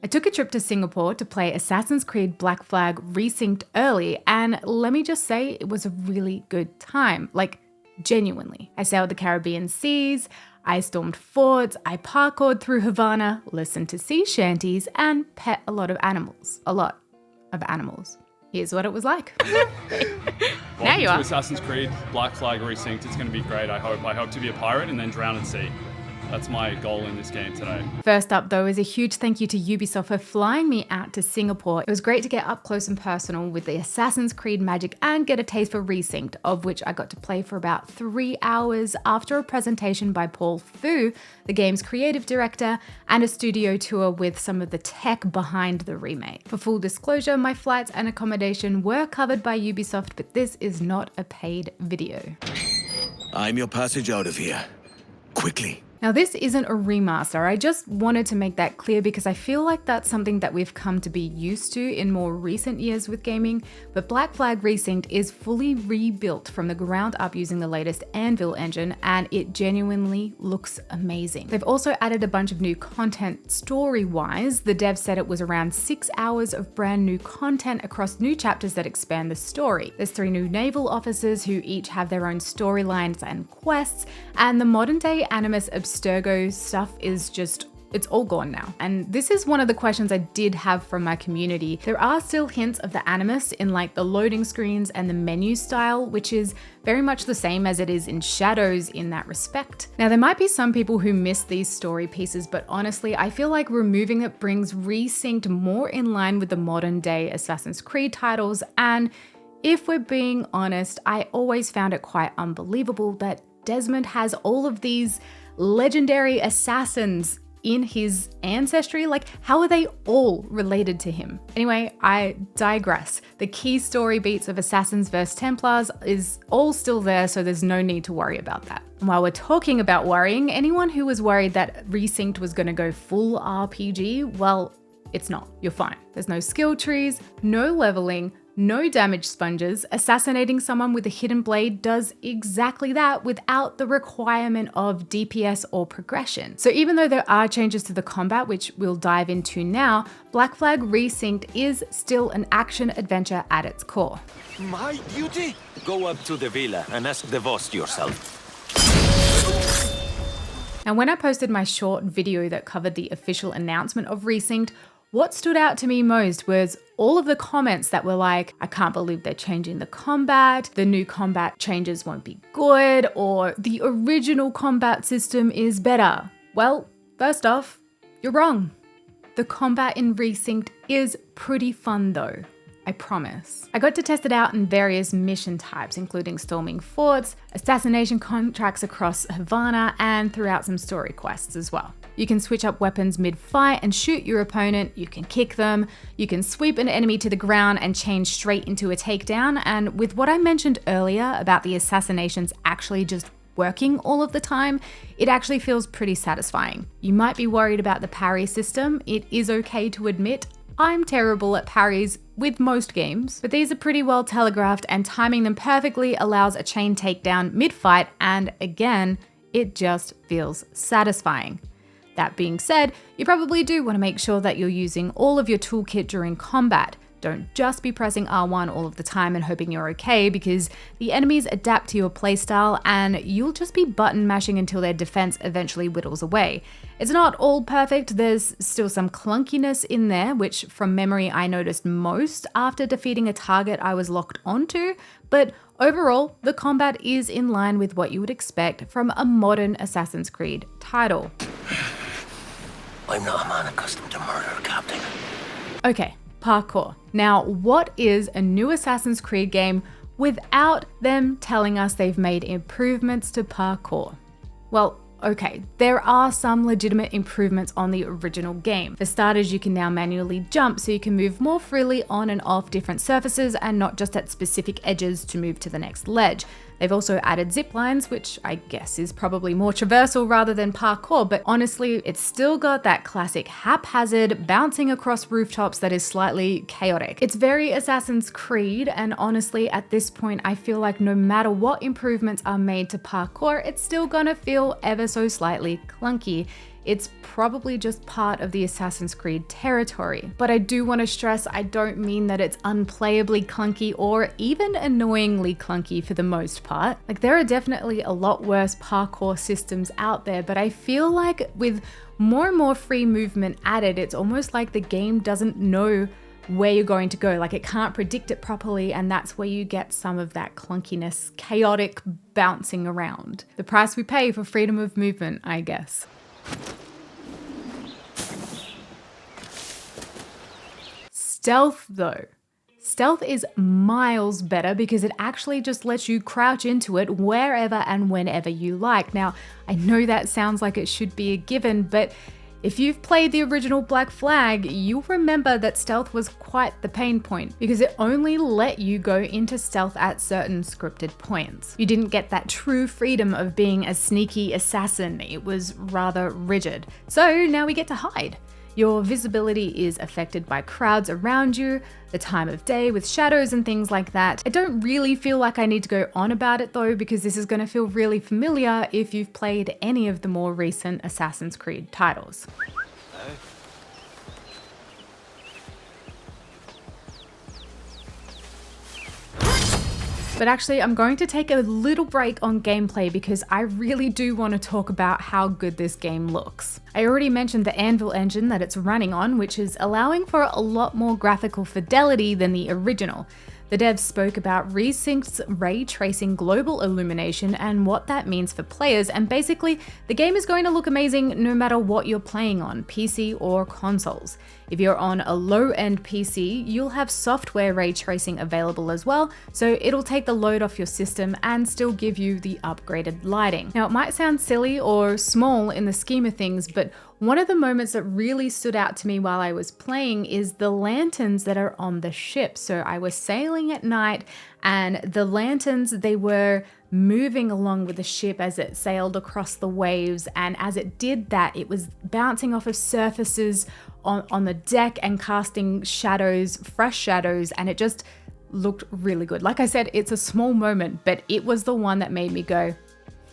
I took a trip to Singapore to play Assassin's Creed Black Flag Resynced early, and let me just say it was a really good time. Like, genuinely. I sailed the Caribbean seas, I stormed forts, I parkoured through Havana, listened to sea shanties, and pet a lot of animals. A lot of animals. Here's what it was like. Now you are. To Assassin's Creed Black Flag Resynced. It's going to be great, I hope. I hope to be a pirate and then drown at sea. That's my goal in this game today. First up though is a huge thank you to Ubisoft for flying me out to Singapore. It was great to get up close and personal with the Assassin's Creed magic and get a taste for Resynced, of which I got to play for about 3 hours after a presentation by Paul Fu, the game's creative director, and a studio tour with some of the tech behind the remake. For full disclosure, my flights and accommodation were covered by Ubisoft, but this is not a paid video. I'm your passage out of here. Quickly. Now this isn't a remaster, I just wanted to make that clear because I feel like that's something that we've come to be used to in more recent years with gaming, but Black Flag Resynced is fully rebuilt from the ground up using the latest Anvil engine, and it genuinely looks amazing. They've also added a bunch of new content story-wise. The dev said it was around 6 hours of brand new content across new chapters that expand the story. There's 3 new naval officers who each have their own storylines and quests, and the modern day Animus Abstergo stuff is just, it's all gone now. And this is one of the questions I did have from my community. There are still hints of the Animus in like the loading screens and the menu style, which is very much the same as it is in Shadows in that respect. Now there might be some people who miss these story pieces, but honestly, I feel like removing it brings Resynced more in line with the modern day Assassin's Creed titles. And if we're being honest, I always found it quite unbelievable that Desmond has all of these legendary assassins in his ancestry. Like, how are they all related to him? Anyway, I digress. The key story beats of Assassins vs Templars is all still there, so there's no need to worry about that. And while we're talking about worrying, anyone who was worried that Resynced was going to go full RPG, well, it's not. You're fine. There's no skill trees, no leveling, no damage sponges. Assassinating someone with a hidden blade does exactly that without the requirement of DPS or progression. So even though there are changes to the combat, which we'll dive into now, Black Flag Resynced is still an action adventure at its core. My duty? Go up to the villa and ask the boss yourself. Now, when I posted my short video that covered the official announcement of Resynced, what stood out to me most was all of the comments that were like, I can't believe they're changing the combat, the new combat changes won't be good, or the original combat system is better. Well, first off, you're wrong. The combat in Resynced is pretty fun though. I promise. I got to test it out in various mission types, including storming forts, assassination contracts across Havana, and throughout some story quests as well. You can switch up weapons mid-fight and shoot your opponent, you can kick them, you can sweep an enemy to the ground and change straight into a takedown, and with what I mentioned earlier about the assassinations actually just working all of the time, it actually feels pretty satisfying. You might be worried about the parry system. It is okay to admit I'm terrible at parries with most games, but these are pretty well telegraphed, and timing them perfectly allows a chain takedown mid-fight, and again, it just feels satisfying. That being said, you probably do want to make sure that you're using all of your toolkit during combat. Don't just be pressing R1 all of the time and hoping you're okay, because the enemies adapt to your playstyle and you'll just be button mashing until their defense eventually whittles away. It's not all perfect, there's still some clunkiness in there, which from memory I noticed most after defeating a target I was locked onto, but overall, the combat is in line with what you would expect from a modern Assassin's Creed title. I'm not a man accustomed to murder, Captain. Okay. Parkour. Now, what is a new Assassin's Creed game without them telling us they've made improvements to parkour? Well, okay, there are some legitimate improvements on the original game. For starters, you can now manually jump so you can move more freely on and off different surfaces and not just at specific edges to move to the next ledge. They've also added zip lines, which I guess is probably more traversal rather than parkour, but honestly, it's still got that classic haphazard bouncing across rooftops that is slightly chaotic. It's very Assassin's Creed, and honestly, at this point, I feel like no matter what improvements are made to parkour, it's still gonna feel ever so slightly clunky. it's probably just part of the Assassin's Creed territory. But I do want to stress, I don't mean that it's unplayably clunky or even annoyingly clunky for the most part. Like, there are definitely a lot worse parkour systems out there, but I feel like with more and more free movement added, it's almost like the game doesn't know where you're going to go. Like, it can't predict it properly, and that's where you get some of that clunkiness, chaotic bouncing around. The price we pay for freedom of movement, I guess. Stealth though. Stealth is miles better because it actually just lets you crouch into it wherever and whenever you like. Now, I know that sounds like it should be a given, but if you've played the original Black Flag, you'll remember that stealth was quite the pain point because it only let you go into stealth at certain scripted points. You didn't get that true freedom of being a sneaky assassin. It was rather rigid. So now we get to hide. Your visibility is affected by crowds around you, the time of day with shadows and things like that. I don't really feel like I need to go on about it though, because this is going to feel really familiar if you've played any of the more recent Assassin's Creed titles. But actually, I'm going to take a little break on gameplay because I really do want to talk about how good this game looks. I already mentioned the Anvil engine that it's running on, which is allowing for a lot more graphical fidelity than the original. The devs spoke about Resynced's ray tracing global illumination and what that means for players, and basically, the game is going to look amazing no matter what you're playing on, PC or consoles. If you're on a low-end PC, you'll have software ray tracing available as well, so it'll take the load off your system and still give you the upgraded lighting. Now, it might sound silly or small in the scheme of things, but one of the moments that really stood out to me while I was playing is the lanterns that are on the ship. So I was sailing at night and the lanterns, they were moving along with the ship as it sailed across the waves. And as it did that, it was bouncing off of surfaces on the deck and casting shadows, fresh shadows, and it just looked really good. Like I said, it's a small moment, but it was the one that made me go,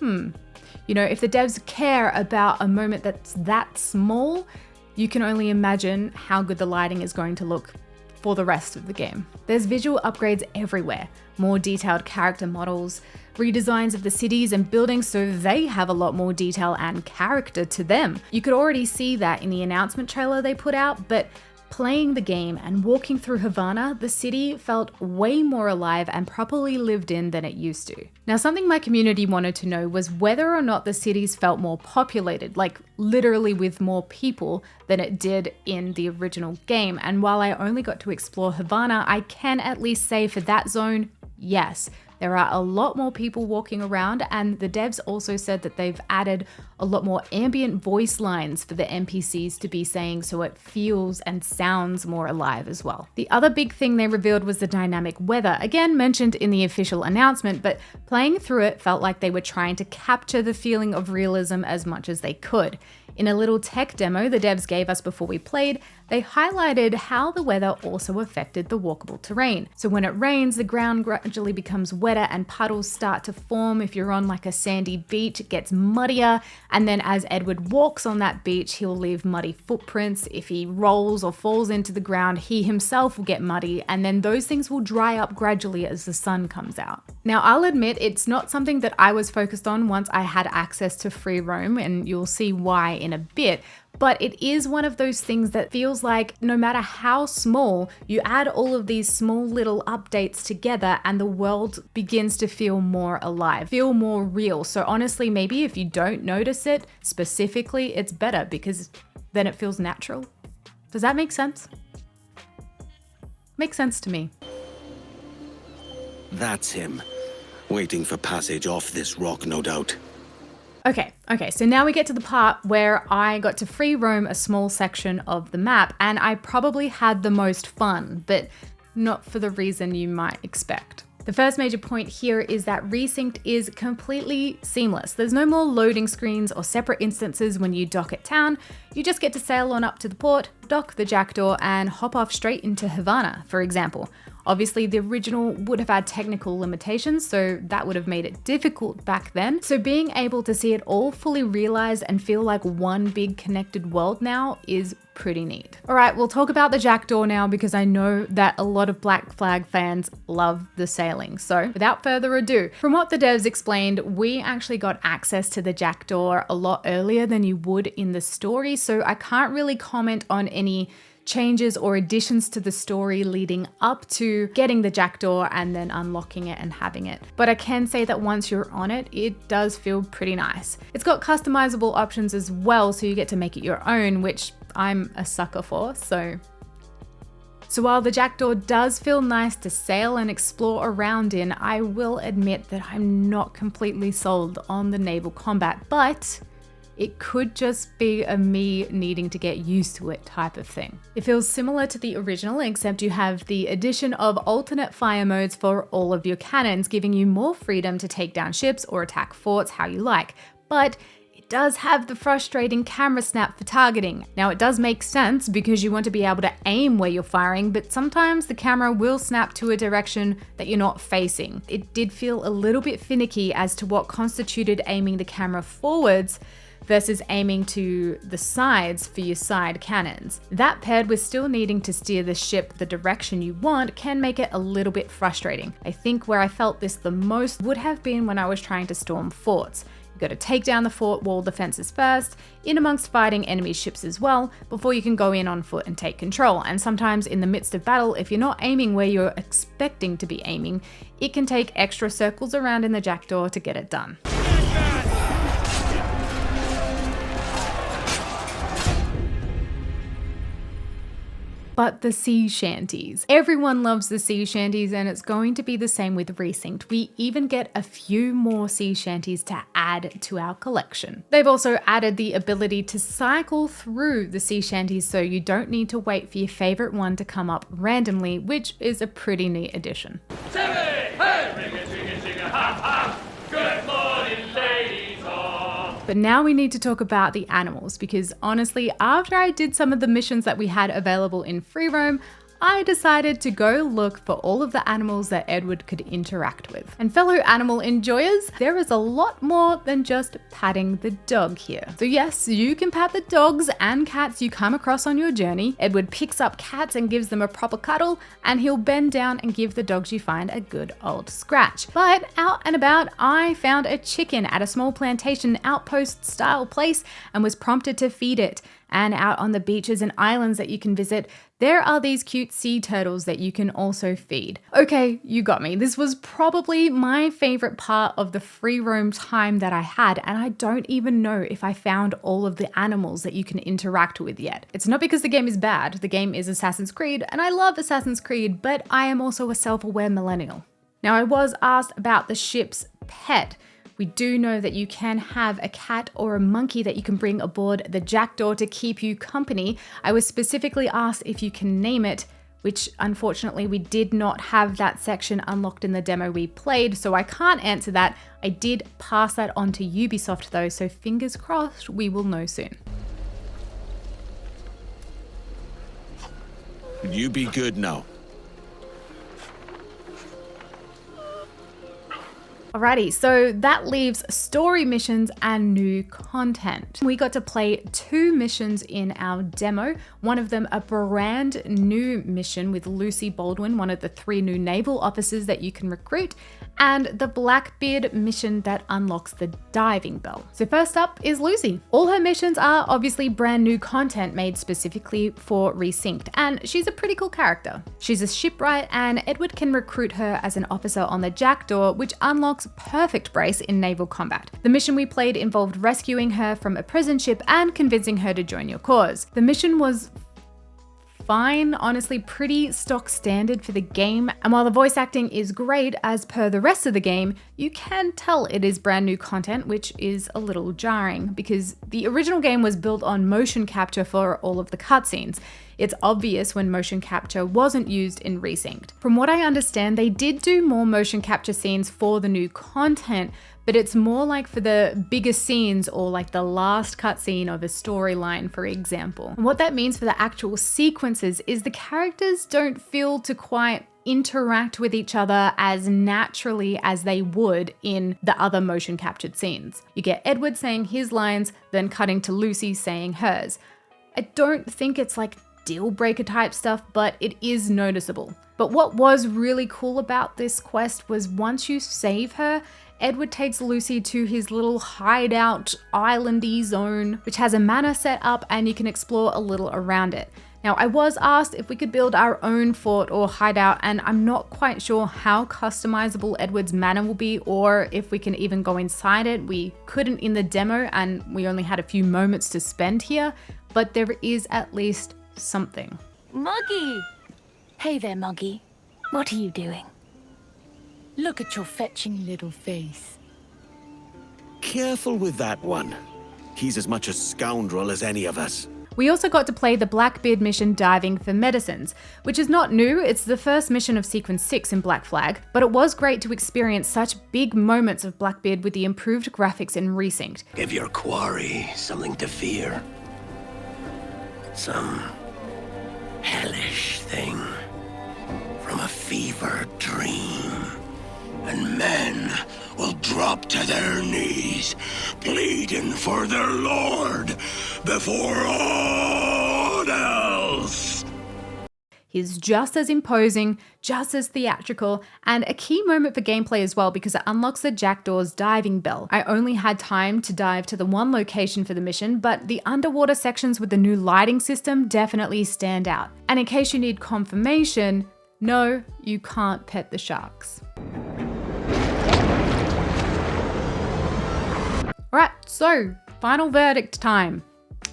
You know, if the devs care about a moment that's that small, you can only imagine how good the lighting is going to look for the rest of the game. There's visual upgrades everywhere, more detailed character models, redesigns of the cities and buildings so they have a lot more detail and character to them. You could already see that in the announcement trailer they put out, but playing the game and walking through Havana, the city felt way more alive and properly lived in than it used to. Now, something my community wanted to know was whether or not the cities felt more populated, like literally with more people than it did in the original game. And while I only got to explore Havana, I can at least say for that zone, yes. There are a lot more people walking around, and the devs also said that they've added a lot more ambient voice lines for the NPCs to be saying, so it feels and sounds more alive as well. The other big thing they revealed was the dynamic weather, again mentioned in the official announcement, but playing through it felt like they were trying to capture the feeling of realism as much as they could. In a little tech demo the devs gave us before we played, they highlighted how the weather also affected the walkable terrain. So when it rains, the ground gradually becomes wetter and puddles start to form. If you're on like a sandy beach, it gets muddier. And then as Edward walks on that beach, he'll leave muddy footprints. If he rolls or falls into the ground, he himself will get muddy. And then those things will dry up gradually as the sun comes out. Now, I'll admit it's not something that I was focused on once I had access to free roam, and you'll see why in a bit. But it is one of those things that feels like no matter how small, you add all of these small little updates together and the world begins to feel more alive, feel more real. So honestly, maybe if you don't notice it specifically, it's better because then it feels natural. Does that make sense? Makes sense to me. That's him. Waiting for passage off this rock, no doubt. Okay, so now we get to the part where I got to free roam a small section of the map, and I probably had the most fun, but not for the reason you might expect. The first major point here is that Resynced is completely seamless. There's no more loading screens or separate instances when you dock at town. You just get to sail on up to the port, dock the Jackdaw, and hop off straight into Havana, for example. Obviously, the original would have had technical limitations, so that would have made it difficult back then. So being able to see it all fully realized and feel like one big connected world now is pretty neat. All right, we'll talk about the Jackdaw now because I know that a lot of Black Flag fans love the sailing. So without further ado, from what the devs explained, we actually got access to the Jackdaw a lot earlier than you would in the story. So I can't really comment on any changes or additions to the story leading up to getting the Jackdaw and then unlocking it and having it. But I can say that once you're on it, it does feel pretty nice. It's got customizable options as well, so you get to make it your own, which I'm a sucker for, so while the Jackdaw does feel nice to sail and explore around in, I will admit that I'm not completely sold on the naval combat, but it could just be a me needing to get used to it type of thing. It feels similar to the original, except you have the addition of alternate fire modes for all of your cannons, giving you more freedom to take down ships or attack forts how you like. But it does have the frustrating camera snap for targeting. Now it does make sense because you want to be able to aim where you're firing, but sometimes the camera will snap to a direction that you're not facing. It did feel a little bit finicky as to what constituted aiming the camera forwards versus aiming to the sides for your side cannons. That paired with still needing to steer the ship the direction you want can make it a little bit frustrating. I think where I felt this the most would have been when I was trying to storm forts. You've got to take down the fort wall defenses first, in amongst fighting enemy ships as well, before you can go in on foot and take control. And sometimes in the midst of battle, if you're not aiming where you're expecting to be aiming, it can take extra circles around in the Jackdaw to get it done. But the sea shanties. Everyone loves the sea shanties, and it's going to be the same with Resynced. We even get a few more sea shanties to add to our collection. They've also added the ability to cycle through the sea shanties, so you don't need to wait for your favorite one to come up randomly, which is a pretty neat addition. But now we need to talk about the animals, because honestly, after I did some of the missions that we had available in free roam, I decided to go look for all of the animals that Edward could interact with. And fellow animal enjoyers, there is a lot more than just patting the dog here. So yes, you can pat the dogs and cats you come across on your journey. Edward picks up cats and gives them a proper cuddle, and he'll bend down and give the dogs you find a good old scratch. But out and about, I found a chicken at a small plantation outpost style place and was prompted to feed it. And out on the beaches and islands that you can visit, there are these cute sea turtles that you can also feed. Okay, you got me. This was probably my favorite part of the free roam time that I had, and I don't even know if I found all of the animals that you can interact with yet. It's not because the game is bad. The game is Assassin's Creed, and I love Assassin's Creed, but I am also a self-aware millennial. Now, I was asked about the ship's pet. We do know that you can have a cat or a monkey that you can bring aboard the Jackdaw to keep you company. I was specifically asked if you can name it, which unfortunately we did not have that section unlocked in the demo we played, so I can't answer that. I did pass that on to Ubisoft though, so fingers crossed we will know soon. You be good now. Alrighty, so that leaves story missions and new content. We got to play 2 missions in our demo. One of them a brand new mission with Lucy Baldwin, one of the 3 new naval officers that you can recruit, and the Blackbeard mission that unlocks the diving bell. So first up is Lucy. All her missions are obviously brand new content made specifically for Resynced, and she's a pretty cool character. She's a shipwright, and Edward can recruit her as an officer on the Jackdaw, which unlocks perfect brace in naval combat. The mission we played involved rescuing her from a prison ship and convincing her to join your cause. The mission was fine, honestly pretty stock standard for the game, and while the voice acting is great as per the rest of the game, you can tell it is brand new content, which is a little jarring because the original game was built on motion capture for all of the cutscenes. It's obvious when motion capture wasn't used in Resynced. From what I understand, they did do more motion capture scenes for the new content, but it's more like for the bigger scenes or like the last cutscene of a storyline, for example. And what that means for the actual sequences is the characters don't feel to quite interact with each other as naturally as they would in the other motion captured scenes. You get Edward saying his lines, then cutting to Lucy saying hers. I don't think it's like deal breaker type stuff, but it is noticeable. But what was really cool about this quest was once you save her, Edward takes Lucy to his little hideout islandy zone, which has a manor set up and you can explore a little around it. Now, I was asked if we could build our own fort or hideout, and I'm not quite sure how customizable Edward's manor will be or if we can even go inside it. We couldn't in the demo and we only had a few moments to spend here, but there is at least something. Muggy! Hey there, Muggy. What are you doing? Look at your fetching little face. Careful with that one. He's as much a scoundrel as any of us. We also got to play the Blackbeard mission diving for medicines, which is not new, it's the first mission of Sequence 6 in Black Flag, but it was great to experience such big moments of Blackbeard with the improved graphics in Resynced. Give your quarry something to fear. Some hellish thing from a fever dream. And men will drop to their knees, pleading for their lord before aught else. He's just as imposing, just as theatrical, and a key moment for gameplay as well because it unlocks the Jackdaw's diving bell. I only had time to dive to the one location for the mission, but the underwater sections with the new lighting system definitely stand out. And in case you need confirmation, no, you can't pet the sharks. Alright, so final verdict time.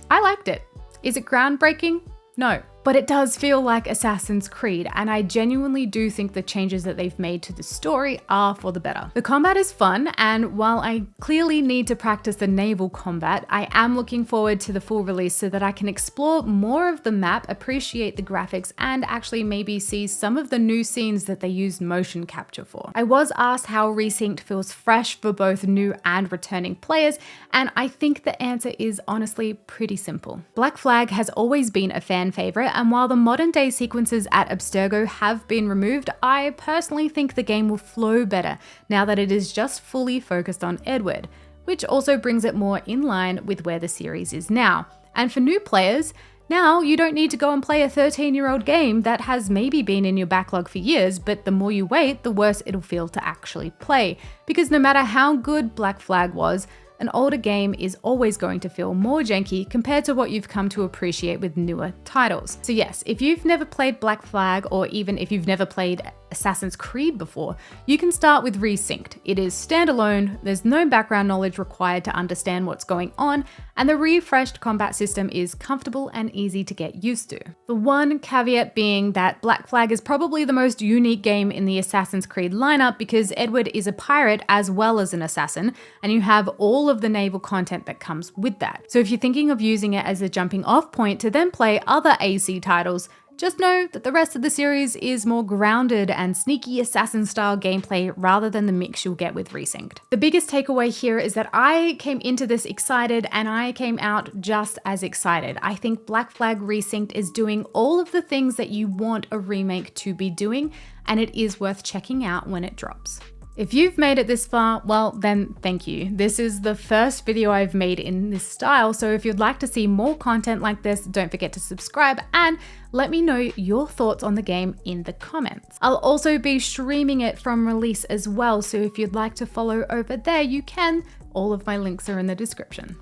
I liked it. Is it groundbreaking? No. But it does feel like Assassin's Creed, and I genuinely do think the changes that they've made to the story are for the better. The combat is fun, and while I clearly need to practice the naval combat, I am looking forward to the full release so that I can explore more of the map, appreciate the graphics, and actually maybe see some of the new scenes that they used motion capture for. I was asked how Resynced feels fresh for both new and returning players, and I think the answer is honestly pretty simple. Black Flag has always been a fan favorite, and while the modern day sequences at Abstergo have been removed, I personally think the game will flow better now that it is just fully focused on Edward, which also brings it more in line with where the series is now. And for new players, now you don't need to go and play a 13-year-old game that has maybe been in your backlog for years, but the more you wait, the worse it'll feel to actually play. Because no matter how good Black Flag was, an older game is always going to feel more janky compared to what you've come to appreciate with newer titles. So yes, if you've never played Black Flag, or even if you've never played Assassin's Creed before, you can start with Resynced. It is standalone, there's no background knowledge required to understand what's going on, and the refreshed combat system is comfortable and easy to get used to. The one caveat being that Black Flag is probably the most unique game in the Assassin's Creed lineup because Edward is a pirate as well as an assassin, and you have all of the naval content that comes with that. So if you're thinking of using it as a jumping off point to then play other AC titles, just know that the rest of the series is more grounded and sneaky assassin style gameplay rather than the mix you'll get with Resynced. The biggest takeaway here is that I came into this excited and I came out just as excited. I think Black Flag Resynced is doing all of the things that you want a remake to be doing, and it is worth checking out when it drops. If you've made it this far, well then thank you. This is the first video I've made in this style, so if you'd like to see more content like this, don't forget to subscribe and let me know your thoughts on the game in the comments. I'll also be streaming it from release as well, so if you'd like to follow over there, you can. All of my links are in the description.